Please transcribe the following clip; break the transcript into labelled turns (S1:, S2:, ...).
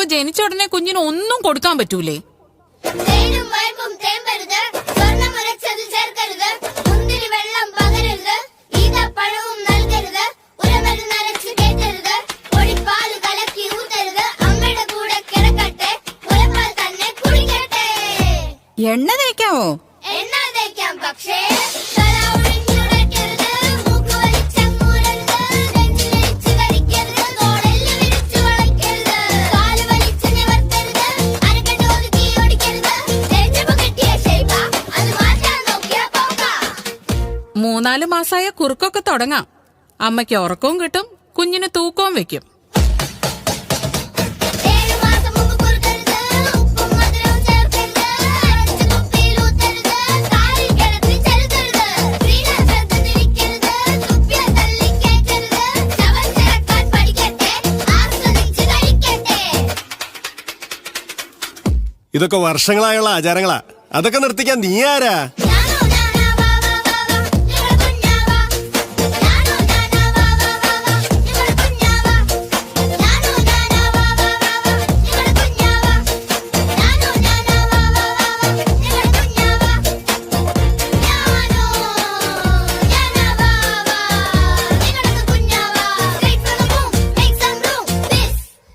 S1: ജനിച്ച ഉടനെ കുഞ്ഞിന് ഒന്നും കൊടുക്കാൻ പറ്റൂലേ?
S2: എണ്ണ തേക്കാവോ?
S3: പക്ഷേ
S1: മൂന്നാല് മാസായ കുറുക്കൊക്കെ തുടങ്ങാം. അമ്മയ്ക്ക് ഉറക്കവും കിട്ടും, കുഞ്ഞിന് തൂക്കവും വെക്കും.
S4: ഇതൊക്കെ വർഷങ്ങളായുള്ള ആചാരങ്ങളാ. അതൊക്കെ നിർത്തിക്കാൻ നീ ആരാ?